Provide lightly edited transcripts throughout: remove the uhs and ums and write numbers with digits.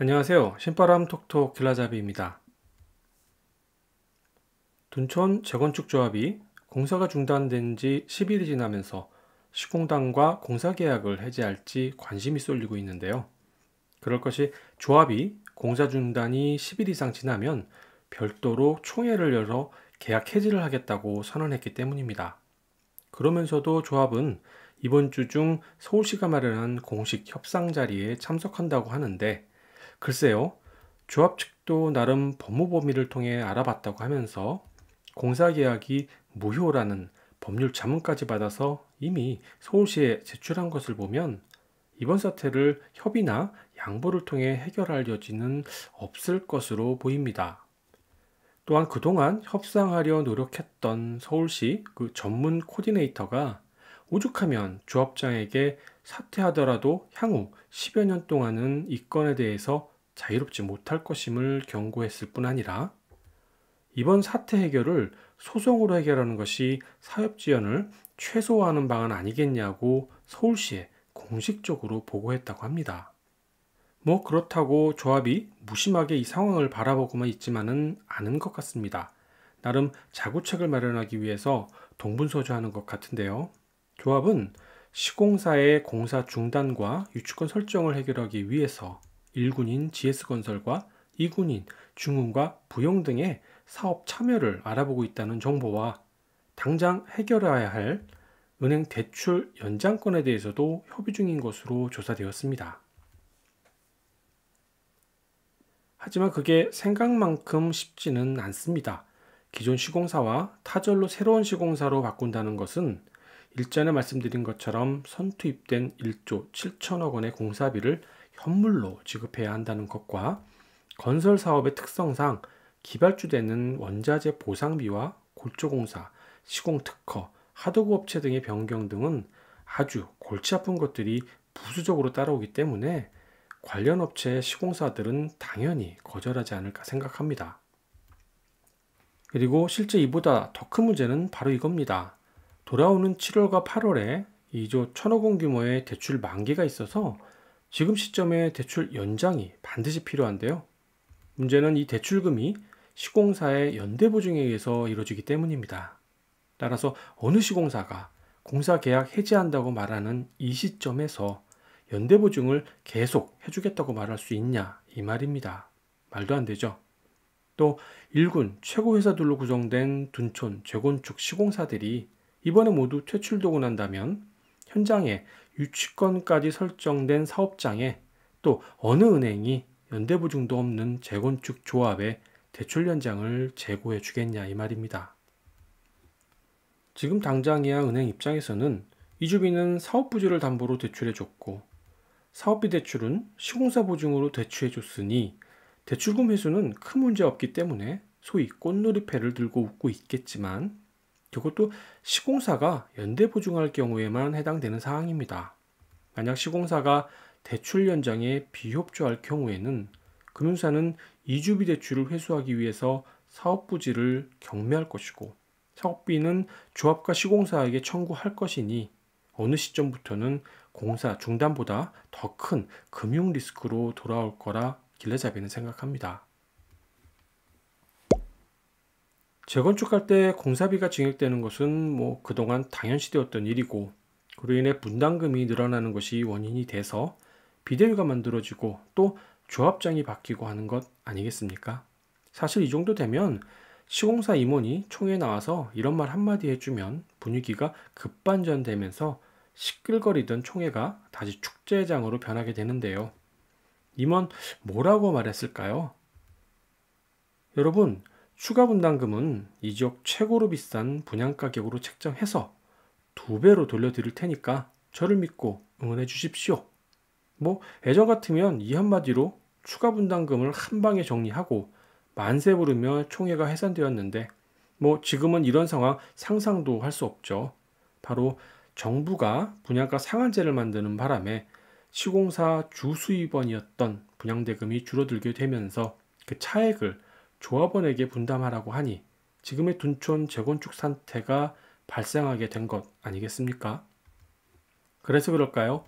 안녕하세요. 신바람 톡톡 길라잡이입니다. 둔촌 재건축 조합이 공사가 중단된 지 10일이 지나면서 시공단과 공사 계약을 해지할지 관심이 쏠리고 있는데요. 그럴 것이 조합이 공사 중단이 10일 이상 지나면 별도로 총회를 열어 계약 해지를 하겠다고 선언했기 때문입니다. 그러면서도 조합은 이번 주 중 서울시가 마련한 공식 협상 자리에 참석한다고 하는데 글쎄요, 조합 측도 나름 법무 범위를 통해 알아봤다고 하면서 공사 계약이 무효라는 법률 자문까지 받아서 이미 서울시에 제출한 것을 보면 이번 사태를 협의나 양보를 통해 해결할 여지는 없을 것으로 보입니다. 또한 그동안 협상하려 노력했던 서울시 그 전문 코디네이터가 오죽하면 조합장에게 사퇴하더라도 향후 10여 년 동안은 이 건에 대해서 자유롭지 못할 것임을 경고했을 뿐 아니라 이번 사태 해결을 소송으로 해결하는 것이 사업 지연을 최소화하는 방안 아니겠냐고 서울시에 공식적으로 보고했다고 합니다. 뭐 그렇다고 조합이 무심하게 이 상황을 바라보고만 있지만은 않은 것 같습니다. 나름 자구책을 마련하기 위해서 동분서주하는 것 같은데요. 조합은 시공사의 공사 중단과 유치권 설정을 해결하기 위해서 1군인 GS건설과 2군인 중흥과 부영 등의 사업 참여를 알아보고 있다는 정보와 당장 해결해야 할 은행 대출 연장건에 대해서도 협의 중인 것으로 조사되었습니다. 하지만 그게 생각만큼 쉽지는 않습니다. 기존 시공사와 타절로 새로운 시공사로 바꾼다는 것은 일전에 말씀드린 것처럼 선투입된 1조 7천억 원의 공사비를 현물로 지급해야 한다는 것과 건설 사업의 특성상 기발주되는 원자재 보상비와 골조공사, 시공특허, 하도급 업체 등의 변경 등은 아주 골치 아픈 것들이 부수적으로 따라오기 때문에 관련 업체의 시공사들은 당연히 거절하지 않을까 생각합니다. 그리고 실제 이보다 더 큰 문제는 바로 이겁니다. 돌아오는 7월과 8월에 2조 1천억 원 규모의 대출 만기가 있어서 지금 시점에 대출 연장이 반드시 필요한데요. 문제는 이 대출금이 시공사의 연대보증에 의해서 이루어지기 때문입니다. 따라서 어느 시공사가 공사 계약 해지한다고 말하는 이 시점에서 연대보증을 계속 해주겠다고 말할 수 있냐 이 말입니다. 말도 안 되죠. 또 1군 최고 회사들로 구성된 둔촌 재건축 시공사들이 이번에 모두 퇴출되고 난다면 현장에 유치권까지 설정된 사업장에 또 어느 은행이 연대보증도 없는 재건축 조합에 대출 연장을 제고해 주겠냐 이 말입니다. 지금 당장이야 은행 입장에서는 이주비는 사업 부지를 담보로 대출해 줬고 사업비 대출은 시공사 보증으로 대출해 줬으니 대출금 회수는 큰 문제 없기 때문에 소위 꽃놀이패를 들고 웃고 있겠지만 그것도 시공사가 연대 보증할 경우에만 해당되는 사항입니다. 만약 시공사가 대출 연장에 비협조할 경우에는 금융사는 이주비 대출을 회수하기 위해서 사업 부지를 경매할 것이고 사업비는 조합과 시공사에게 청구할 것이니 어느 시점부터는 공사 중단보다 더 큰 금융 리스크로 돌아올 거라 길라잡이는 생각합니다. 재건축할 때 공사비가 증액되는 것은 뭐 그동안 당연시되었던 일이고 그로 인해 분담금이 늘어나는 것이 원인이 돼서 비대위가 만들어지고 또 조합장이 바뀌고 하는 것 아니겠습니까? 사실 이 정도 되면 시공사 임원이 총회에 나와서 이런 말 한마디 해주면 분위기가 급반전되면서 시끌거리던 총회가 다시 축제장으로 변하게 되는데요. 임원 뭐라고 말했을까요? 여러분, 추가 분담금은 이 지역 최고로 비싼 분양가격으로 책정해서 2배로 돌려드릴 테니까 저를 믿고 응원해 주십시오. 뭐 예전 같으면 이 한마디로 추가 분담금을 한 방에 정리하고 만세 부르며 총회가 해산되었는데 뭐 지금은 이런 상황 상상도 할 수 없죠. 바로 정부가 분양가 상한제를 만드는 바람에 시공사 주수입원이었던 분양대금이 줄어들게 되면서 그 차액을 조합원에게 분담하라고 하니 지금의 둔촌 재건축 사태가 발생하게 된 것 아니겠습니까? 그래서 그럴까요?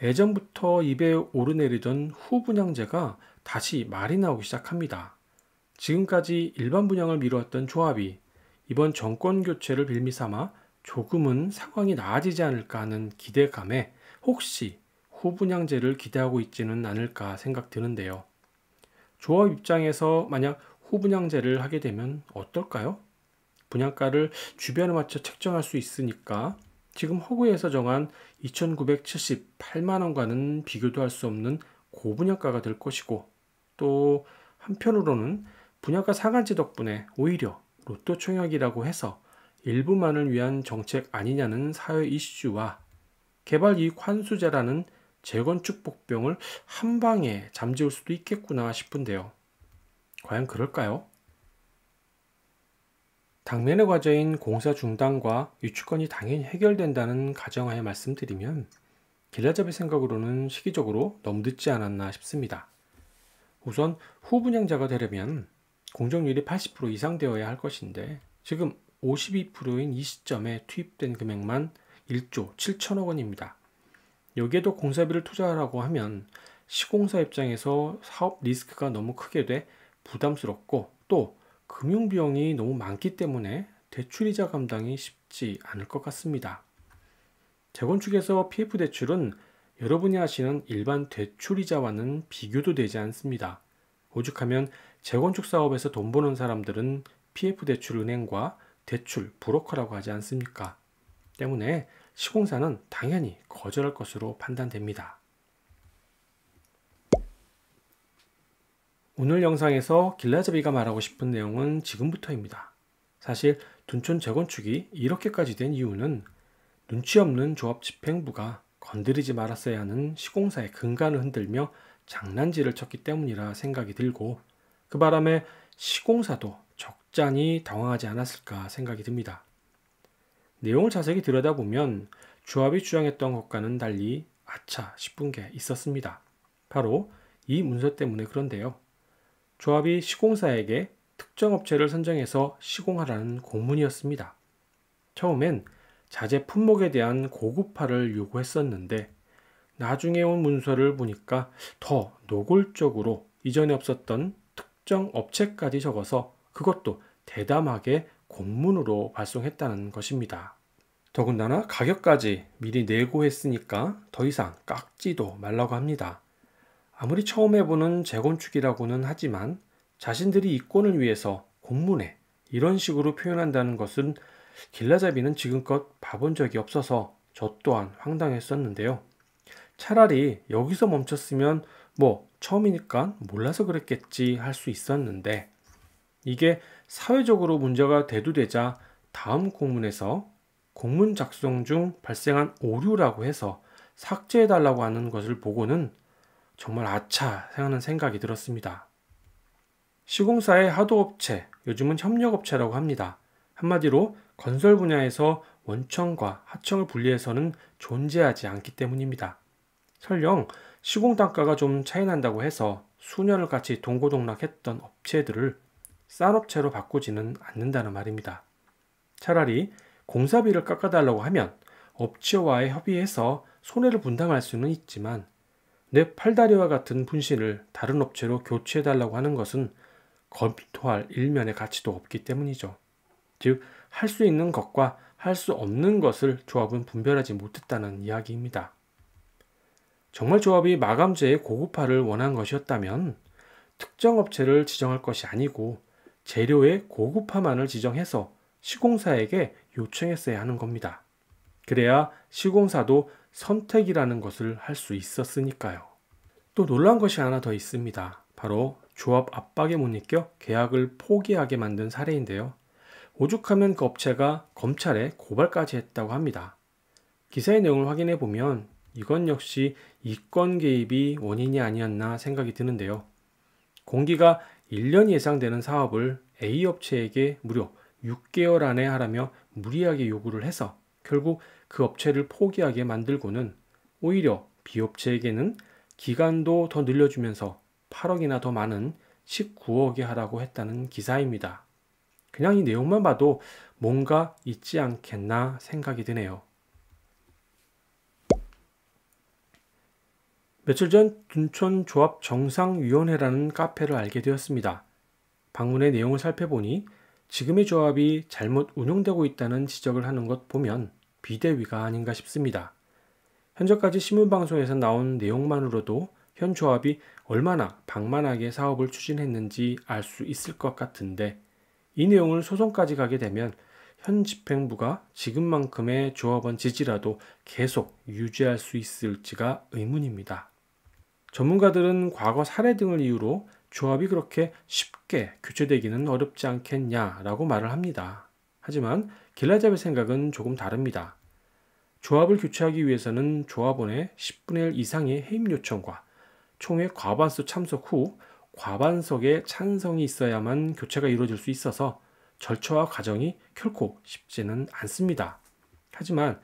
예전부터 입에 오르내리던 후분양제가 다시 말이 나오기 시작합니다. 지금까지 일반 분양을 미루었던 조합이 이번 정권 교체를 빌미삼아 조금은 상황이 나아지지 않을까 하는 기대감에 혹시 후분양제를 기대하고 있지는 않을까 생각 드는데요. 조합 입장에서 만약 후분양제를 하게 되면 어떨까요? 분양가를 주변에 맞춰 책정할 수 있으니까 지금 허구에서 정한 2,978만 원과는 비교도 할 수 없는 고분양가가 될 것이고, 또 한편으로는 분양가 상한제 덕분에 오히려 로또 총약이라고 해서 일부만을 위한 정책 아니냐는 사회 이슈와 개발 이익 환수제라는 재건축 복병을 한 방에 잠재울 수도 있겠구나 싶은데요. 과연 그럴까요? 당면의 과제인 공사 중단과 유축건이 당연히 해결된다는 가정하에 말씀드리면 길라잡의 생각으로는 시기적으로 너무 늦지 않았나 싶습니다. 우선 후분양자가 되려면 공정률이 80% 이상 되어야 할 것인데 지금 52%인 이 시점에 투입된 금액만 1조 7천억 원입니다. 여기에도 공사비를 투자하라고 하면 시공사 입장에서 사업 리스크가 너무 크게 돼 부담스럽고, 또 금융비용이 너무 많기 때문에 대출이자 감당이 쉽지 않을 것 같습니다. 재건축에서 PF 대출은 여러분이 하시는 일반 대출이자와는 비교도 되지 않습니다. 오죽하면 재건축 사업에서 돈 버는 사람들은 PF 대출 은행과 대출 브로커라고 하지 않습니까? 때문에 시공사는 당연히 거절할 것으로 판단됩니다. 오늘 영상에서 길라잡이가 말하고 싶은 내용은 지금부터입니다. 사실 둔촌 재건축이 이렇게까지 된 이유는 눈치 없는 조합 집행부가 건드리지 말았어야 하는 시공사의 근간을 흔들며 장난질을 쳤기 때문이라 생각이 들고, 그 바람에 시공사도 적잖이 당황하지 않았을까 생각이 듭니다. 내용을 자세히 들여다보면 조합이 주장했던 것과는 달리 아차 싶은 게 있었습니다. 바로 이 문서 때문에 그런데요. 조합이 시공사에게 특정 업체를 선정해서 시공하라는 공문이었습니다. 처음엔 자재 품목에 대한 고급화를 요구했었는데 나중에 온 문서를 보니까 더 노골적으로 이전에 없었던 특정 업체까지 적어서 그것도 대담하게 공문으로 발송했다는 것입니다. 더군다나 가격까지 미리 내고 했으니까 더 이상 깎지도 말라고 합니다. 아무리 처음 해보는 재건축이라고는 하지만 자신들이 이권을 위해서 공문에 이런 식으로 표현한다는 것은 길라잡이는 지금껏 봐본 적이 없어서 저 또한 황당했었는데요. 차라리 여기서 멈췄으면 처음이니까 몰라서 그랬겠지 할 수 있었는데, 이게 사회적으로 문제가 대두되자 다음 공문에서 공문 작성 중 발생한 오류라고 해서 삭제해달라고 하는 것을 보고는 정말 아차 하는 생각이 들었습니다. 시공사의 하도업체, 요즘은 협력업체라고 합니다. 한마디로 건설 분야에서 원청과 하청을 분리해서는 존재하지 않기 때문입니다. 설령 시공 단가가 좀 차이 난다고 해서 수년을 같이 동고동락했던 업체들을 싼 업체로 바꾸지는 않는다는 말입니다. 차라리 공사비를 깎아달라고 하면 업체와의 협의해서 손해를 분담할 수는 있지만 내 팔다리와 같은 분신을 다른 업체로 교체해달라고 하는 것은 검토할 일면의 가치도 없기 때문이죠. 즉, 할 수 있는 것과 할 수 없는 것을 조합은 분별하지 못했다는 이야기입니다. 정말 조합이 마감재의 고급화를 원한 것이었다면 특정 업체를 지정할 것이 아니고 재료의 고급화만을 지정해서 시공사에게 요청했어야 하는 겁니다. 그래야 시공사도 선택이라는 것을 할 수 있었으니까요. 또 놀라운 것이 하나 더 있습니다. 바로 조합 압박에 못 이겨 계약을 포기하게 만든 사례인데요. 오죽하면 그 업체가 검찰에 고발까지 했다고 합니다. 기사의 내용을 확인해 보면 이건 역시 이권 개입이 원인이 아니었나 생각이 드는데요. 공기가 1년 예상되는 사업을 A 업체에게 무려 6개월 안에 하라며 무리하게 요구를 해서 결국 그 업체를 포기하게 만들고는 오히려 B 업체에게는 기간도 더 늘려주면서 8억이나 더 많은 19억에 하라고 했다는 기사입니다. 그냥 이 내용만 봐도 뭔가 있지 않겠나 생각이 드네요. 며칠 전 둔촌조합 정상위원회라는 카페를 알게 되었습니다. 방문의 내용을 살펴보니 지금의 조합이 잘못 운영되고 있다는 지적을 하는 것 보면 비대위가 아닌가 싶습니다. 현재까지 신문방송에서 나온 내용만으로도 현 조합이 얼마나 방만하게 사업을 추진했는지 알 수 있을 것 같은데, 이 내용을 소송까지 가게 되면 현 집행부가 지금만큼의 조합원 지지라도 계속 유지할 수 있을지가 의문입니다. 전문가들은 과거 사례 등을 이유로 조합이 그렇게 쉽게 교체되기는 어렵지 않겠냐라고 말을 합니다. 하지만 길라잡의 생각은 조금 다릅니다. 조합을 교체하기 위해서는 조합원의 10분의 1 이상의 해임 요청과 총회 과반수 참석 후 과반석의 찬성이 있어야만 교체가 이루어질 수 있어서 절차와 과정이 결코 쉽지는 않습니다. 하지만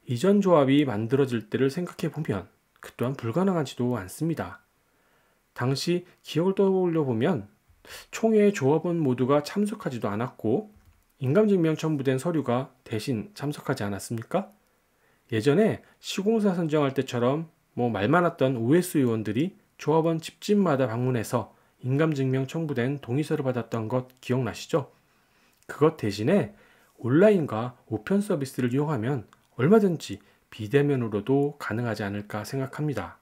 이전 조합이 만들어질 때를 생각해 보면 그 또한 불가능하지도 않습니다. 당시 기억을 떠올려 보면 총회의 조합원 모두가 참석하지도 않았고 인감증명 첨부된 서류가 대신 참석하지 않았습니까? 예전에 시공사 선정할 때처럼 말 많았던 OS 의원들이 조합원 집집마다 방문해서 인감증명 첨부된 동의서를 받았던 것 기억나시죠? 그것 대신에 온라인과 우편 서비스를 이용하면 얼마든지 비대면으로도 가능하지 않을까 생각합니다.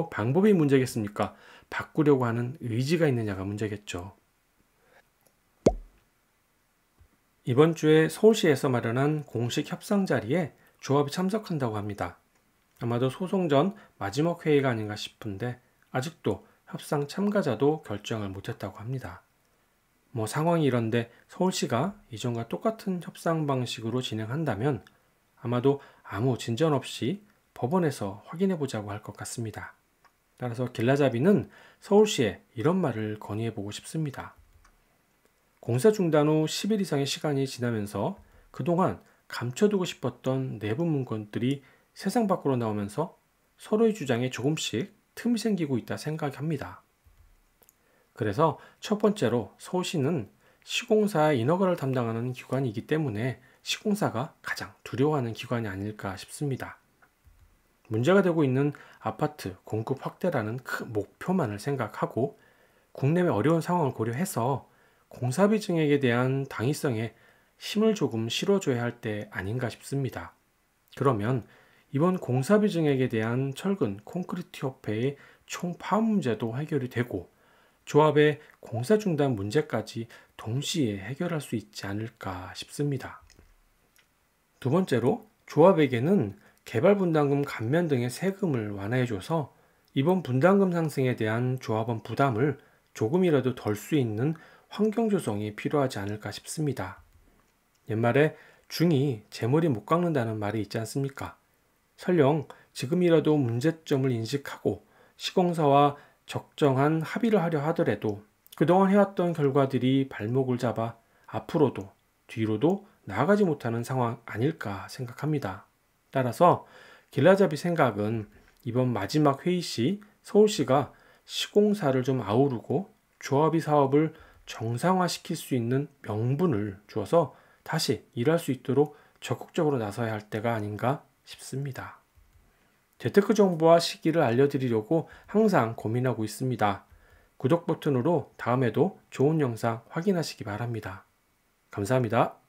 방법이 문제겠습니까? 바꾸려고 하는 의지가 있느냐가 문제겠죠. 이번 주에 서울시에서 마련한 공식 협상 자리에 조합이 참석한다고 합니다. 아마도 소송 전 마지막 회의가 아닌가 싶은데 아직도 협상 참가자도 결정을 못했다고 합니다. 상황이 이런데 서울시가 이전과 똑같은 협상 방식으로 진행한다면 아마도 아무 진전 없이 법원에서 확인해 보자고 할 것 같습니다. 따라서 길라잡이는 서울시에 이런 말을 건의해 보고 싶습니다. 공사 중단 후 10일 이상의 시간이 지나면서 그동안 감춰두고 싶었던 내부 문건들이 세상 밖으로 나오면서 서로의 주장에 조금씩 틈이 생기고 있다 생각합니다. 그래서 첫 번째로 서울시는 시공사의 인허가를 담당하는 기관이기 때문에 시공사가 가장 두려워하는 기관이 아닐까 싶습니다. 문제가 되고 있는 아파트 공급 확대라는 큰 목표만을 생각하고 국내의 어려운 상황을 고려해서 공사비 증액에 대한 당위성에 힘을 조금 실어줘야 할 때 아닌가 싶습니다. 그러면 이번 공사비 증액에 대한 철근 콘크리트 협회의 총 파업 문제도 해결이 되고 조합의 공사 중단 문제까지 동시에 해결할 수 있지 않을까 싶습니다. 두 번째로 조합에게는 개발 분담금 감면 등의 세금을 완화해줘서 이번 분담금 상승에 대한 조합원 부담을 조금이라도 덜 수 있는 환경 조성이 필요하지 않을까 싶습니다. 옛말에 중이 제 머리 못 깎는다는 말이 있지 않습니까? 설령 지금이라도 문제점을 인식하고 시공사와 적정한 합의를 하려 하더라도 그동안 해왔던 결과들이 발목을 잡아 앞으로도 뒤로도 나아가지 못하는 상황 아닐까 생각합니다. 따라서 길라잡이 생각은 이번 마지막 회의 시 서울시가 시공사를 좀 아우르고 조합이 사업을 정상화시킬 수 있는 명분을 주어서 다시 일할 수 있도록 적극적으로 나서야 할 때가 아닌가 싶습니다. 재테크 정보와 시기를 알려드리려고 항상 고민하고 있습니다. 구독 버튼으로 다음에도 좋은 영상 확인하시기 바랍니다. 감사합니다.